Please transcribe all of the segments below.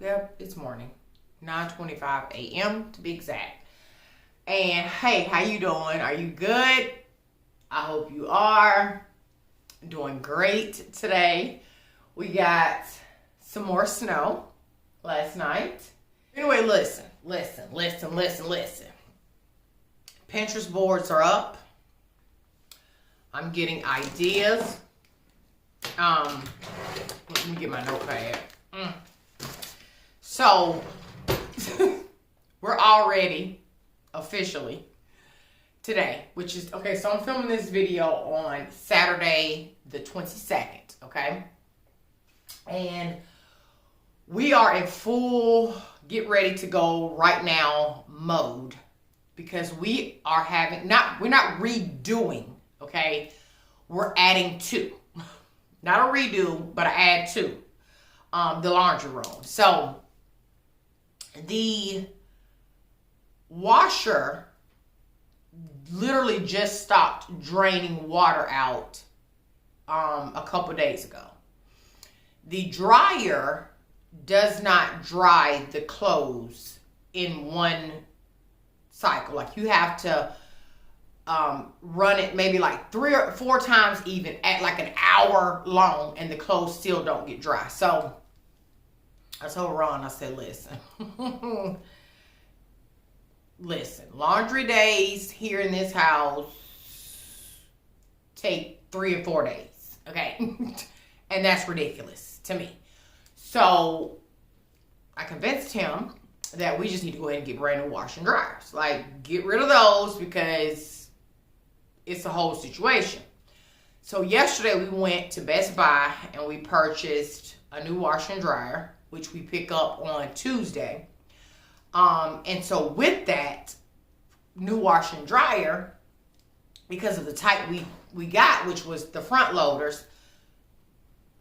Yep, it's morning. 9:25 a.m. to be exact. And hey, how you doing? Are you good? I hope you are doing great today. We got some more snow last night. Anyway, listen. Pinterest boards are up. I'm getting ideas. Let me get my notepad. So, we're already officially today, which is, okay, so I'm filming this video on Saturday the 22nd, okay? And we are in full get ready to go right now mode because we are having, we're not redoing, okay? We're adding to. Not a redo, but I add to the laundry room. So the washer literally just stopped draining water out a couple days ago. The dryer does not dry the clothes in one cycle. Like you have to run it maybe like 3 or 4 times even at like an hour long, and the clothes still don't get dry. So I told Ron, I said, listen, laundry days here in this house take 3 or 4 days, okay? And that's ridiculous to me. So I convinced him that we just need to go ahead and get brand new washer and dryers. Like, get rid of those because it's a whole situation. So yesterday we went to Best Buy and we purchased a new washer and dryer, which we pick up on Tuesday. And so with that new washer and dryer, because of the type we got, which was the front loaders,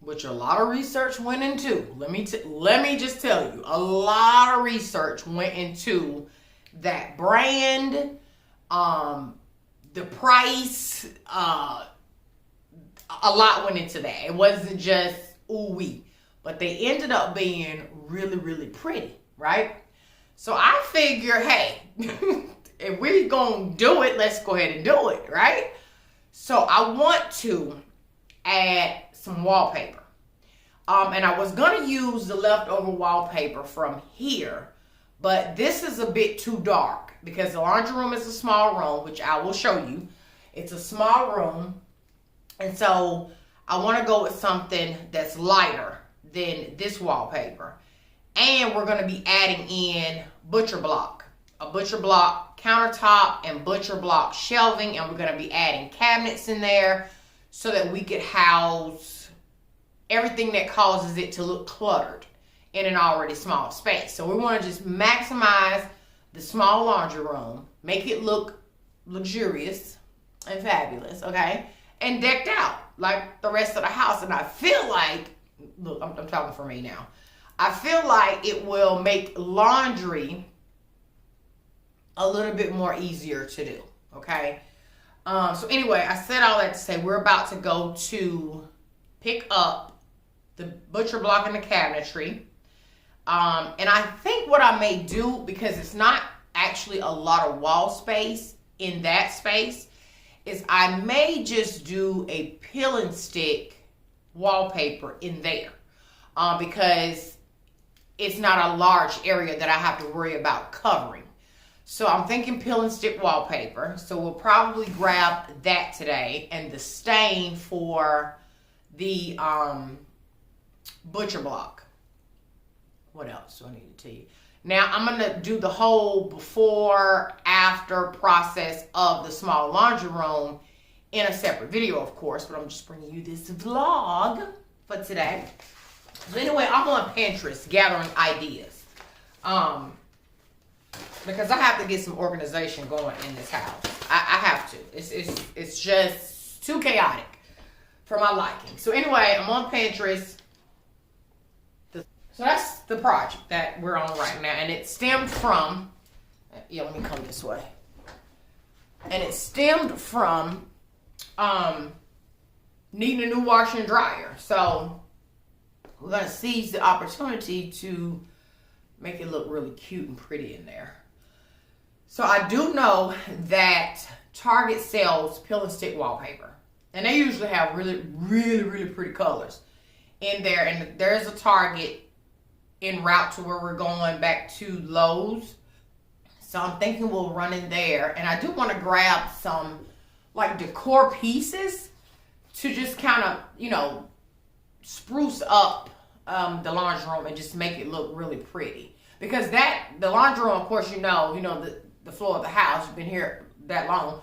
which a lot of research went into. Let me just tell you, a lot of research went into that brand, the price, a lot went into that. It wasn't just ooh-wee, but they ended up being really, really pretty, right? So I figure, hey, if we're gonna do it, let's go ahead and do it, right? So I want to add some wallpaper. And I was gonna use the leftover wallpaper from here, but this is a bit too dark because the laundry room is a small room, which I will show you. It's a small room. And so I want to go with something that's lighter than this wallpaper. And we're going to be adding in butcher block, a butcher block countertop and butcher block shelving. And we're going to be adding cabinets in there so that we could house everything that causes it to look cluttered in an already small space. So we want to just maximize the small laundry room, make it look luxurious and fabulous, okay? And decked out like the rest of the house. And I feel like, look, I'm talking for me now. I feel like it will make laundry a little bit more easier to do, okay? So anyway, I said all that to say we're about to go to pick up the butcher block and the cabinetry. And I think what I may do, because it's not actually a lot of wall space in that space, is I may just do a peel and stick wallpaper in there. Because it's not a large area that I have to worry about covering. So I'm thinking peel and stick wallpaper. So we'll probably grab that today, and the stain for the butcher block. What else do I need to tell you? Now I'm gonna do the whole before, after process of the small laundry room in a separate video, of course, but I'm just bringing you this vlog for today. So anyway, I'm on Pinterest gathering ideas. Because I have to get some organization going in this house. I have to. It's just too chaotic for my liking. So anyway, I'm on Pinterest. So that's the project that we're on right now. And it stemmed from, let me come this way. And it stemmed from needing a new washer and dryer. So we're going to seize the opportunity to make it look really cute and pretty in there. So I do know that Target sells peel and stick wallpaper. And they usually have really, really, really pretty colors in there. And there's a Target en route to where we're going back to Lowe's. So I'm thinking we'll run in there. And I do want to grab some like decor pieces to just kind of, you know, spruce up the laundry room and just make it look really pretty. Because the laundry room, of course, you know the floor of the house. You've been here that long.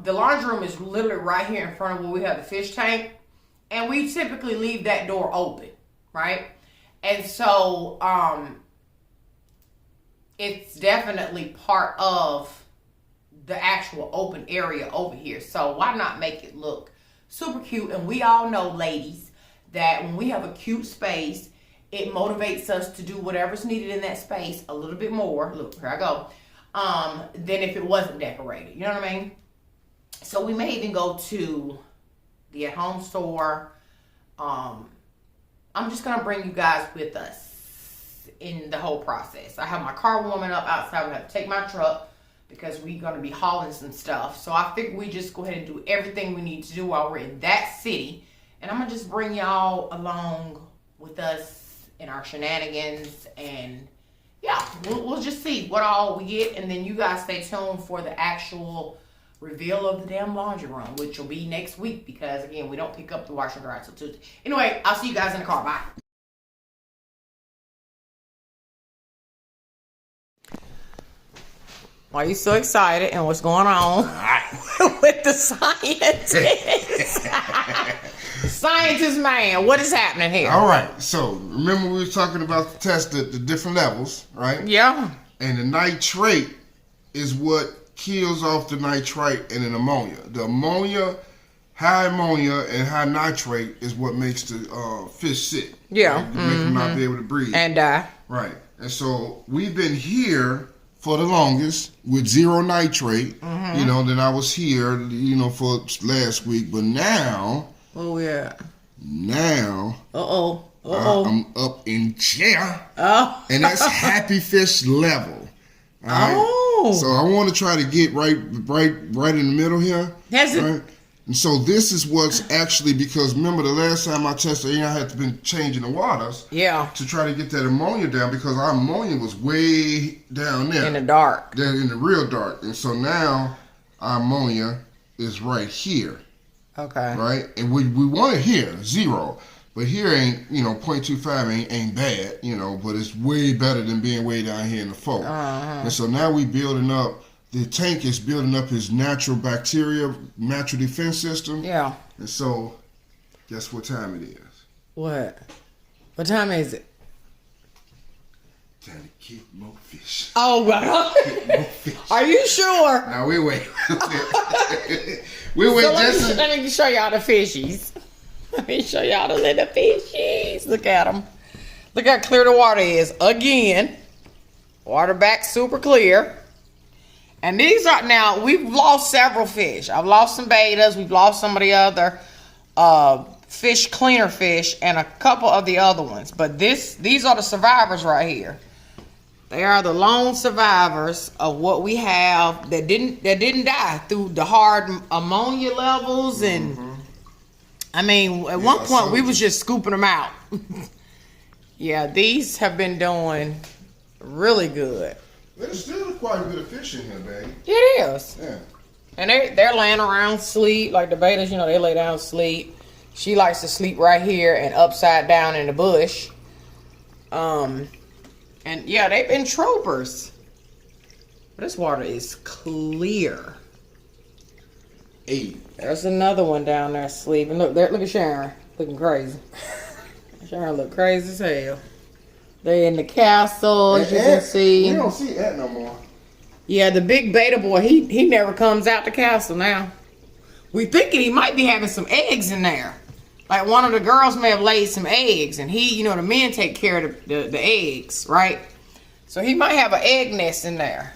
The laundry room is literally right here in front of where we have the fish tank. And we typically leave that door open, right? And so it's definitely part of the actual open area over here. So why not make it look super cute? And we all know, ladies, that when we have a cute space, it motivates us to do whatever's needed in that space a little bit more. Look, here I go. Than if it wasn't decorated. You know what I mean? So we may even go to the at-home store. I'm just going to bring you guys with us in the whole process. I have my car warming up outside. We have to take my truck because we're going to be hauling some stuff. So I figured we just go ahead and do everything we need to do while we're in that city. And I'm going to just bring y'all along with us in our shenanigans. And yeah, we'll just see what all we get. And then you guys stay tuned for the actual reveal of the damn laundry room, which will be next week because, again, we don't pick up the washer and dryer until Tuesday. Anyway, I'll see you guys in the car. Bye. Are you so excited? And what's going on with the scientist? Scientist man, what is happening here? All right. So remember we were talking about the test the different levels, right? Yeah. And the nitrate is what kills off the nitrite and an ammonia. The ammonia, high ammonia and high nitrate is what makes the fish sick. Yeah. Right? Make them not be able to breathe. And die. Right. And so we've been here for the longest with zero nitrate. You know, then I was here, you know, for last week. But now... Oh, yeah. Now... I'm up in chair. Oh. And that's happy fish level. All right? Oh. So I want to try to get right in the middle here. Has it? Right? And so this is what's actually, because remember the last time I tested, I had to been changing the waters. Yeah. To try to get that ammonia down because our ammonia was way down there. In the dark. In the real dark. And so now our ammonia is right here. Okay. Right? And we want it here, 0. But here ain't, you know, 0.25 ain't bad, you know, but it's way better than being way down here in the 4. And so now we building up, the tank is building up his natural bacteria, natural defense system. Yeah. And so, guess what time it is? What? What time is it? Time to kick more fish. Oh, wow. Kick more fish. Are you sure? Now, we wait. we wait So let me show y'all the fishies. Let me show y'all the little fishies. Look at them. Look how clear the water is. Again, water back super clear. And these are, now, we've lost several fish. I've lost some betas. We've lost some of the other fish, cleaner fish, and a couple of the other ones. But these are the survivors right here. They are the lone survivors of what we have that didn't die through the hard ammonia levels. And I mean, at one point we was just scooping them out. Yeah, these have been doing really good. There's still quite a bit of fish in here, baby. It is. Yeah. And they're laying around sleep. Like the betas, you know, they lay down sleep. She likes to sleep right here and upside down in the bush. And yeah, they've been troopers. This water is clear. Hey. There's another one down there sleeping. Look there, look at Sharon. Looking crazy. Sharon look crazy as hell. They're in the castle, as you can see. We don't see that no more. Yeah, the big beta boy, he never comes out the castle now. We thinking he might be having some eggs in there. Like one of the girls may have laid some eggs, and he, you know, the men take care of the eggs, right? So he might have an egg nest in there,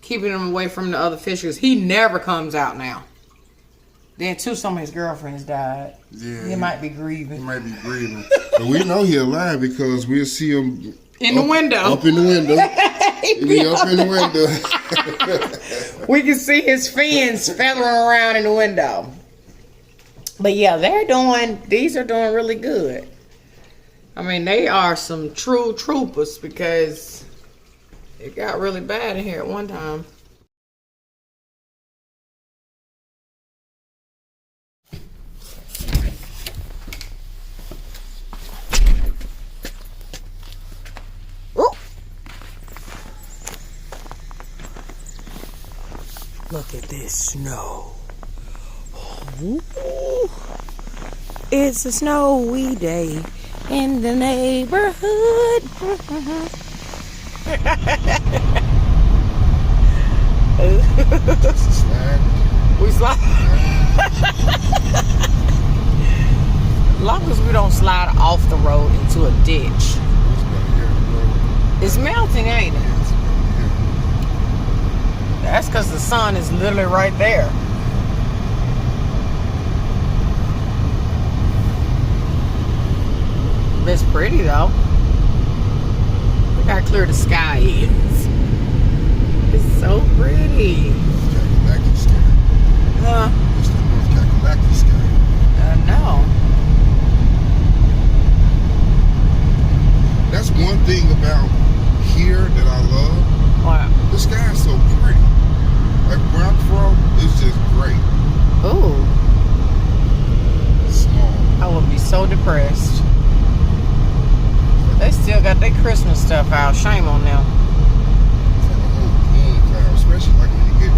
keeping him away from the other fish, because he never comes out now. Then too, some of his girlfriends died. Yeah, he might be grieving. He might be grieving. But we know he's alive because we'll see him In the window. Up in the window. He be up in the window. We can see his fins feathering around in the window. But yeah, these are doing really good. I mean, they are some true troopers because it got really bad in here at one time. Look at this snow. Ooh. It's a snowy day in the neighborhood. We slide. As long as we don't slide off the road into a ditch. It's melting, ain't it? That's because the sun is literally right there. It's pretty though. Look how clear the sky is. It's so pretty. Huh? It's the North Kakalaki sky. I know. That's one thing about here that I love. What? The sky is so pretty. Like where I'm from, it's just great. Ooh. Small. I would be so depressed. They still got their Christmas stuff out. Shame on them. It's like a whole moon cloud, especially like when you're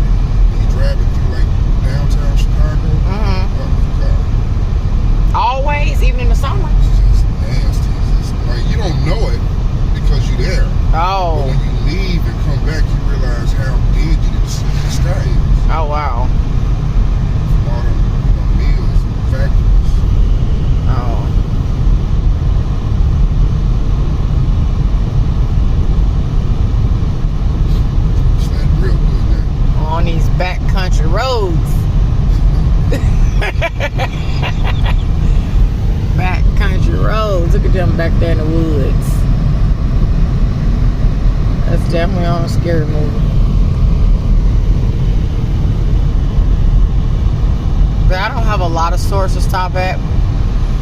driving through like downtown Chicago. Mm-hmm. Oh my God. Always, even in the summer. It's just nasty. It's just, like you don't know it because you're there. Oh. But when you leave and come back, you realize how dingy the sky is. Oh, wow. All the mills and factories. Oh. It's like real good now. On these backcountry roads. Backcountry roads. Look at them back there in the woods. That's definitely on a scary movie. But I don't have a lot of stores to stop at,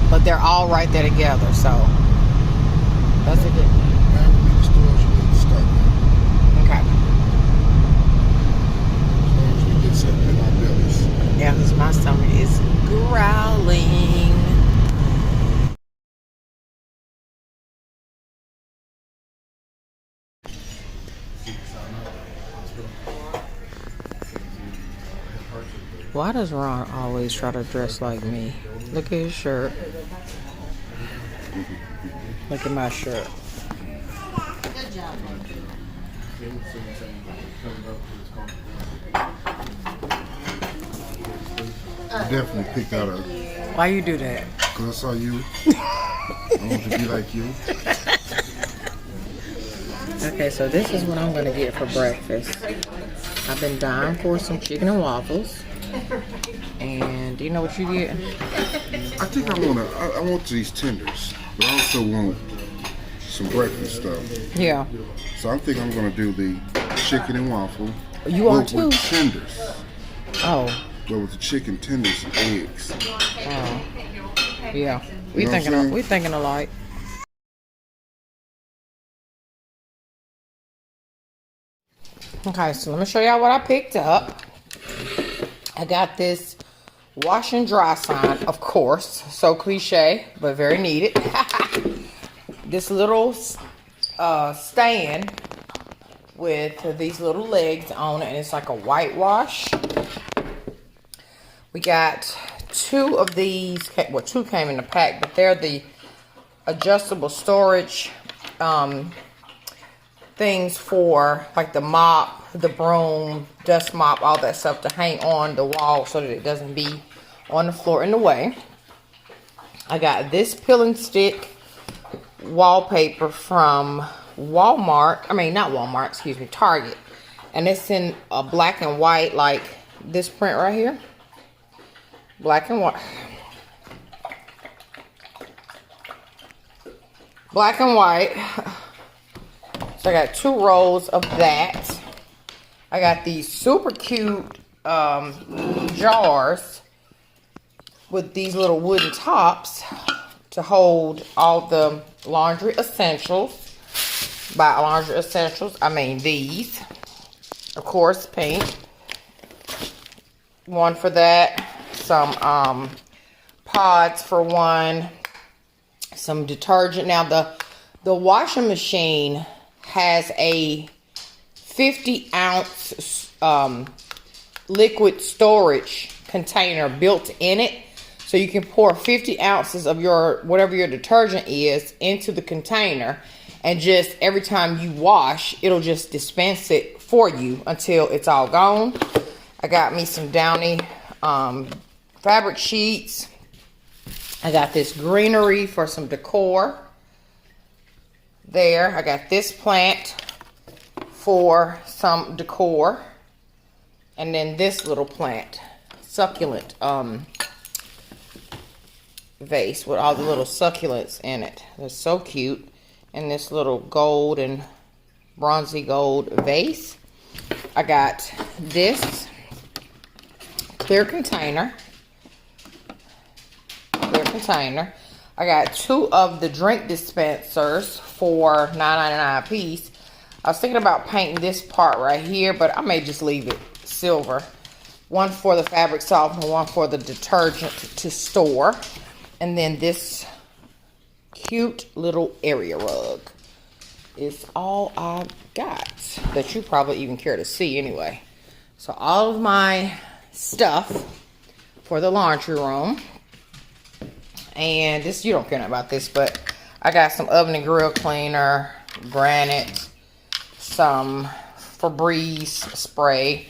but they're all right there together, so that's a good. How many stores you need to stop at? Okay. As long as we get something in our bellies. Yeah, because my stomach is growling. Why does Ron always try to dress like me? Look at his shirt. Look at my shirt. Good job. Definitely picked out a. Why you do that? Because I saw you. I want to be like you. Okay, so this is what I'm gonna get for breakfast. I've been dying for some chicken and waffles. And do you know what you get? I think I want these tenders, but I also want some breakfast stuff. Yeah. So I think I'm gonna do the chicken and waffle. You are with too? tenders. Oh. But with the chicken tenders and eggs. Oh. Yeah. You know what I'm saying? We thinking alike. Okay, so let me show y'all what I picked up. I got this wash and dry sign, of course. So cliche, but very needed. This little stand with these little legs on it, and it's like a whitewash. We got two of these, well, two came in the pack, but they're the adjustable storage things for like the mop, the broom, dust mop, all that stuff to hang on the wall so that it doesn't be on the floor in the way. I got this peel and stick wallpaper from Walmart. I mean, not Walmart, excuse me, Target. And it's in a black and white, like this print right here. Black and white. Black and white. So I got 2 rolls of that. I got these super cute jars with these little wooden tops to hold all the laundry essentials. By laundry essentials, I mean these. Of course, pink. One for that. Some pods for one. Some detergent. Now the washing machine has a 50-ounce liquid storage container built in it. So you can pour 50 ounces of your whatever your detergent is into the container, and just every time you wash, it'll just dispense it for you until it's all gone. I got me some Downy fabric sheets. I got this greenery for some decor. There, I got this plant for some decor. And then this little plant, succulent vase with all the little succulents in it. They're so cute. And this little gold and bronzy gold vase. I got this clear container. I got 2 of the drink dispensers for $9.99 a piece. I was thinking about painting this part right here, but I may just leave it silver. One for the fabric softener, one for the detergent to store. And then this cute little area rug is all I got that you probably even care to see anyway. So all of my stuff for the laundry room. And this, you don't care about this, but I got some oven and grill cleaner, granite, some Febreze spray.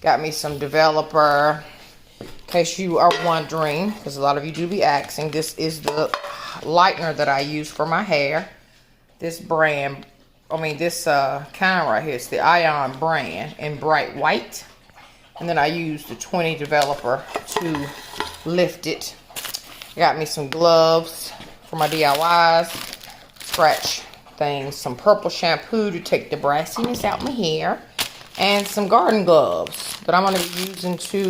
Got me some developer. In case you are wondering, because a lot of you do be asking, this is the lightener that I use for my hair. This brand, this kind right here, it's the Ion brand in bright white. And then I use the 20 developer to lift it. Got me some gloves for my DIYs, scratch things, some purple shampoo to take the brassiness out my hair, and some garden gloves that I'm going to be using to,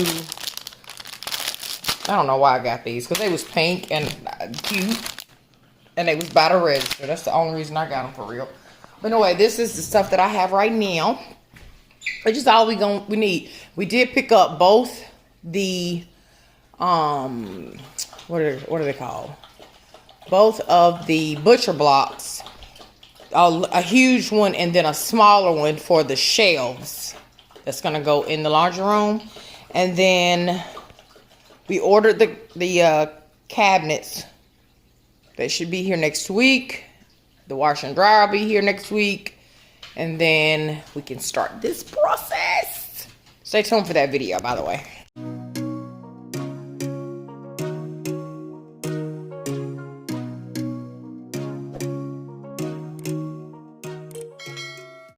I don't know why I got these, because they was pink and cute, and they was by the register. That's the only reason I got them for real. But anyway, this is the stuff that I have right now. It's just all we need. We did pick up both the what are they called? Both of the butcher blocks. A huge one and then a smaller one for the shelves that's going to go in the laundry room. And then we ordered the cabinets. They should be here next week. The washer and dryer will be here next week. And then we can start this process. Stay tuned for that video, by the way.